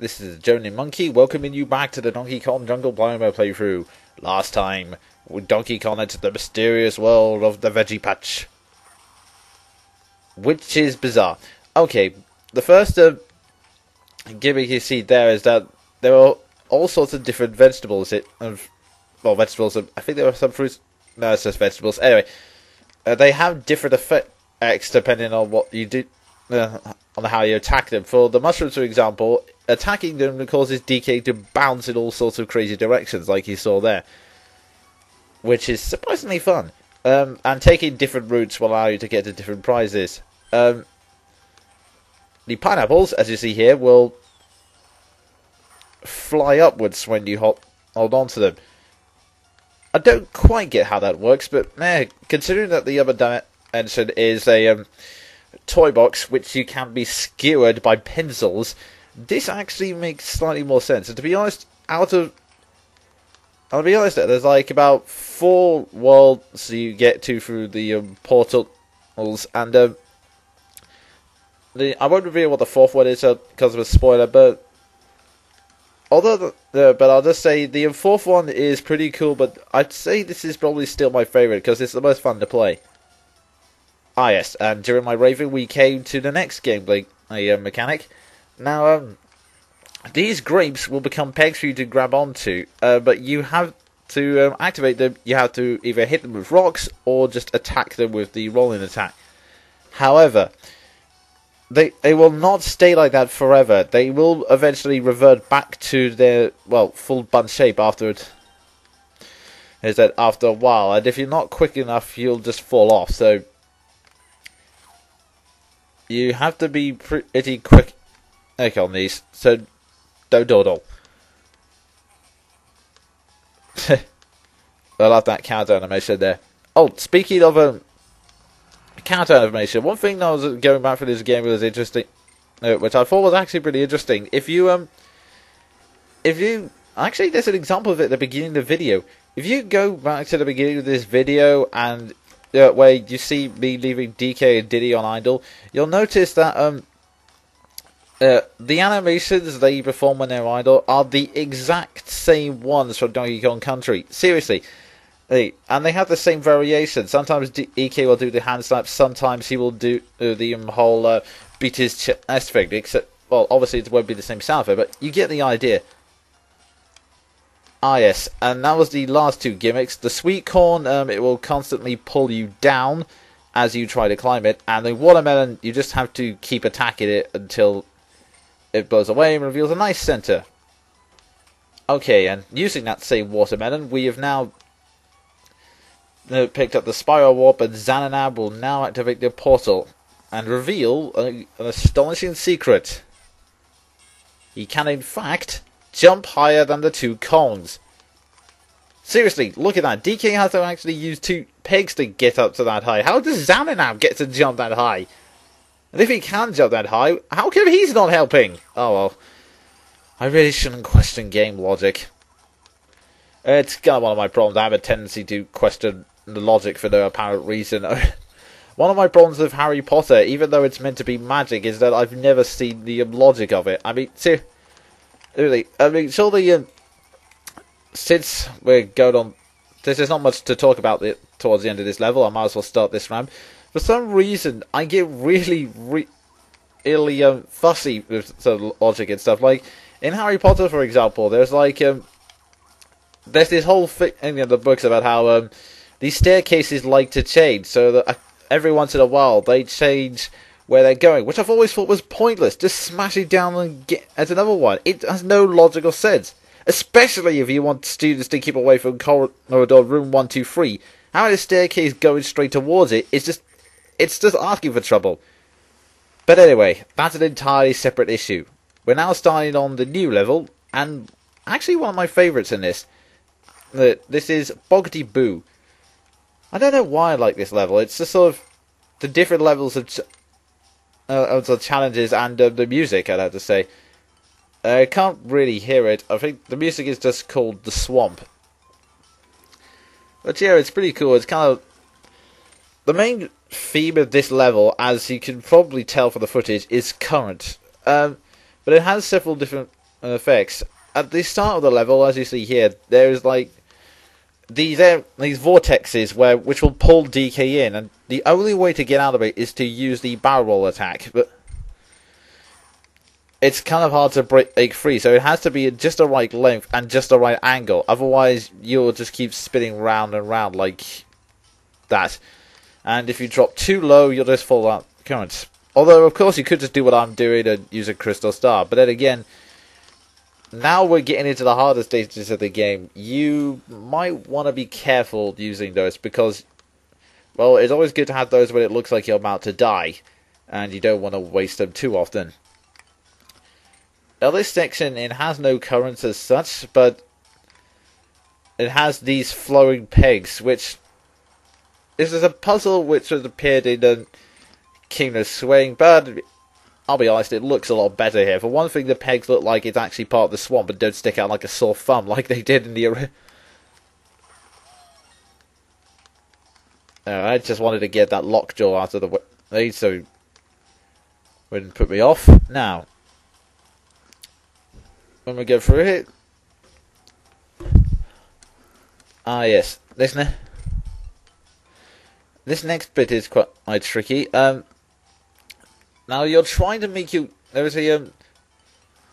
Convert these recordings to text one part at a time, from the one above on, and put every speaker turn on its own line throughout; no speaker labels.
This is Jonin Monkey welcoming you back to the Donkey Kong Jungle Climber playthrough. Last time, Donkey Kong entered the mysterious world of the Veggie Patch, which is bizarre. Okay, the first gimmick you see there is that there are all sorts of different vegetables. Vegetables. I think there are some fruits. No, it's just vegetables. Anyway, they have different effects depending on what you do, on how you attack them. For the mushrooms, for example, attacking them causes DK to bounce in all sorts of crazy directions, like you saw there, which is surprisingly fun. And taking different routes will allow you to get to different prizes. The pineapples, as you see here, will fly upwards when you hold on to them. I don't quite get how that works, but considering that the other dimension is a toy box which you can be skewered by pencils, this actually makes slightly more sense. And to be honest, there's like about 4 worlds you get to through the portals, and I won't reveal what the 4th one is because of a spoiler, but I'll just say the 4th one is pretty cool, but I'd say this is probably still my favourite because it's the most fun to play. Ah yes, and during my raving we came to the next gameplay mechanic. Now, these grapes will become pegs for you to grab onto, but you have to activate them. You have to either hit them with rocks or just attack them with the rolling attack. However, they will not stay like that forever. They will eventually revert back to their, full bunch shape after a while. And if you're not quick enough, you'll just fall off. So you have to be pretty quick on these. So don't dawdle. I love that counter animation there. Oh, speaking of counter animation, one thing that I was going back for this game was interesting, which I thought was actually pretty interesting. If you actually, there's an example of it at the beginning of the video. If you go back to the beginning of this video and where you see me leaving DK and Diddy on idle, you'll notice that the animations they perform when they're idle are the exact same ones from Donkey Kong Country. Seriously. And they have the same variation. Sometimes EK will do the hand slaps, sometimes he will do the whole beat his chest thing. Except, obviously it won't be the same sound effect, but you get the idea. Ah yes, and that was the last 2 gimmicks. The sweet corn, it will constantly pull you down as you try to climb it, and the watermelon, you just have to keep attacking it until it blows away and reveals a nice center. Okay, and using that same watermelon, we have now picked up the Spiral Warp, and Xananab will now activate the portal and reveal an astonishing secret. He can, in fact, jump higher than the 2 Kongs. Seriously, look at that. DK has to actually use 2 pegs to get up to that high. How does Xananab get to jump that high? And if he can jump that high, how come he's not helping? Oh well. I really shouldn't question game logic. It's kind of one of my problems. I have a tendency to question the logic for no apparent reason. One of my problems with Harry Potter, even though it's meant to be magic, is that I've never seen the logic of it. I mean, surely, since we're going on, there's not much to talk about towards the end of this level, I might as well start this round. For some reason, I get really fussy with sort of logic and stuff. Like, in Harry Potter, for example, there's this whole thing in the books about how these staircases like to change, so that every once in a while they change where they're going, which I've always thought was pointless. Just smash it down and get at another one. It has no logical sense, especially if you want students to keep away from corridor room 123. Having a staircase going straight towards it is just asking for trouble. But anyway, that's an entirely separate issue. We're now starting on the new level, and actually one of my favourites in this. This is Boggity Boo. I don't know why I like this level. It's just sort of the different levels of the challenges and the music, I'd have to say. I can't really hear it. I think the music is just called The Swamp. But yeah, it's pretty cool. It's kind of the main theme of this level, as you can probably tell from the footage, is current. But it has several different effects. At the start of the level, as you see here, there's like these vortexes which will pull DK in, and the only way to get out of it is to use the barrel roll attack. But it's kind of hard to break free, so it has to be just the right length and just the right angle. Otherwise, you'll just keep spinning round and round like that. And if you drop too low, you'll just fall out currents. Although, of course, you could just do what I'm doing and use a crystal star. But then again, now we're getting into the harder stages of the game. You might want to be careful using those because, well, it's always good to have those when it looks like you're about to die. And you don't want to waste them too often. Now, this section, it has no currents as such, but it has these flowing pegs, which this is a puzzle which has appeared in Kingdom Swing, but I'll be honest, it looks a lot better here. For one thing, the pegs look like it's actually part of the swamp and don't stick out like a sore thumb like they did in the... I just wanted to get that lockjaw out of the way, so it wouldn't put me off. Now, when we go through it... Ah, yes. This next bit is quite tricky. Now, you're trying to make you... There is a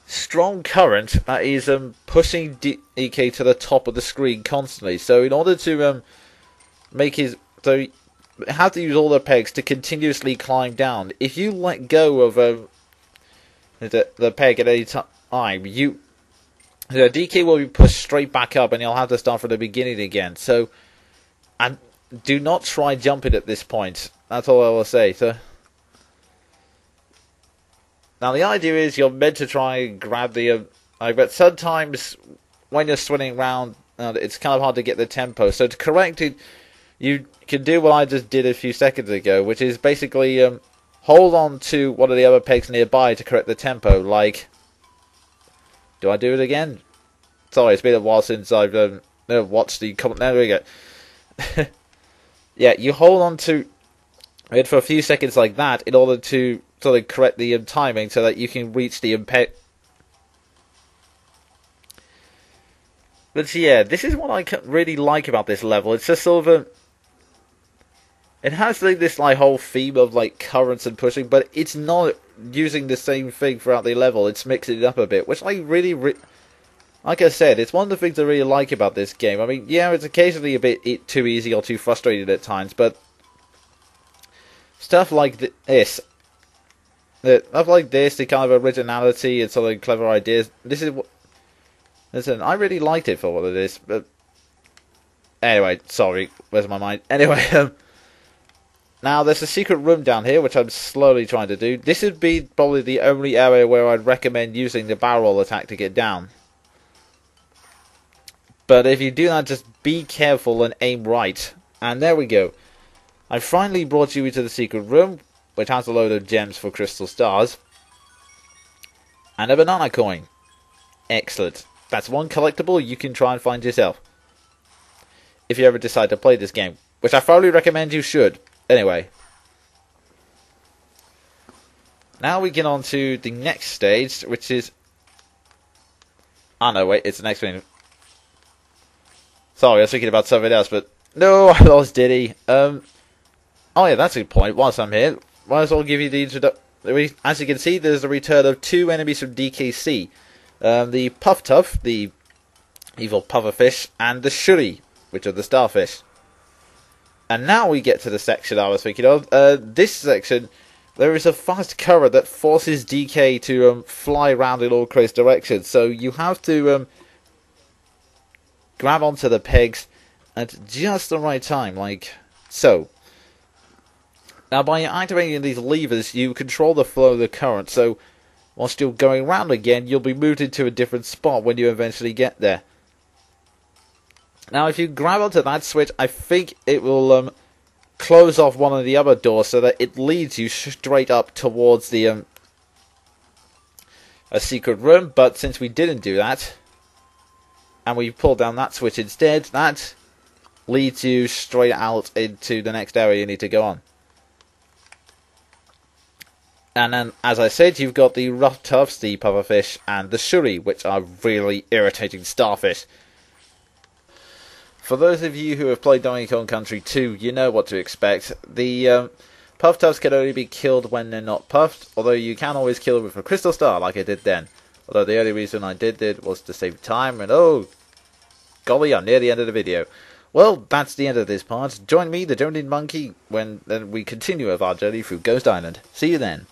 strong current that is pushing DK to the top of the screen constantly. So, in order to make his... So, you have to use all the pegs to continuously climb down. If you let go of the peg at any time, the DK will be pushed straight back up and you'll have to start from the beginning again. So, and do not try jumping at this point. That's all I will say. So, now the idea is you're meant to try and grab the... but sometimes when you're swinging around, it's kind of hard to get the tempo. So to correct it, you can do what I just did a few seconds ago, which is basically hold on to one of the other pegs nearby to correct the tempo, like... Do I do it again? Sorry, it's been a while since I've watched the comment. There we go. Yeah, you hold on to it for a few seconds like that in order to sort of correct the timing so that you can reach the peg. But yeah, this is what I really like about this level. It's just sort of it has like this like whole theme of like currents and pushing, but it's not using the same thing throughout the level. It's mixing it up a bit, which I really like I said, it's one of the things I really like about this game. I mean, yeah, it's occasionally a bit too easy or too frustrating at times, but stuff like this, the kind of originality and sort of clever ideas. This is what. Listen, I really liked it for what it is, but anyway, sorry, where's my mind? Anyway, now there's a secret room down here, which I'm slowly trying to do. This would be probably the only area where I'd recommend using the barrel roll attack to get down. But if you do that, just be careful and aim right. And there we go. I finally brought you into the secret room, which has a load of gems for crystal stars. And a banana coin. Excellent. That's one collectible you can try and find yourself. If you ever decide to play this game. Which I thoroughly recommend you should. Anyway. Now we get on to the next stage, which is... Oh no, wait, it's the next one. Sorry, I was thinking about something else, but... No, I lost Diddy. Oh yeah, that's a good point. Whilst I'm here, might as well give you the introduction. As you can see, there's the return of two enemies from DKC. The Puff Tuff, the evil pufferfish, and the Shuri, which are the starfish. And now we get to the section I was thinking of. This section, there is a fast current that forces DK to fly around in all close directions. So you have to grab onto the pegs at just the right time, like so. Now, by activating these levers, you control the flow of the current. So, whilst you're going round again, you'll be moved into a different spot when you eventually get there. Now, if you grab onto that switch, I think it will close off one of the other doors so that it leads you straight up towards the a secret room. But since we didn't do that, and we pulled down that switch instead, that leads you straight out into the next area you need to go on. And then, as I said, you've got the rough tufts, the pufferfish, and the shuri, which are really irritating starfish. For those of you who have played Donkey Kong Country 2, you know what to expect. The puff tufts can only be killed when they're not puffed, although you can always kill them with a crystal star, like I did then. Although the only reason I did it was to save time, and oh, golly, I'm near the end of the video. Well, that's the end of this part. Join me, the Jonin Monkey, when we continue with our journey through Ghost Island. See you then.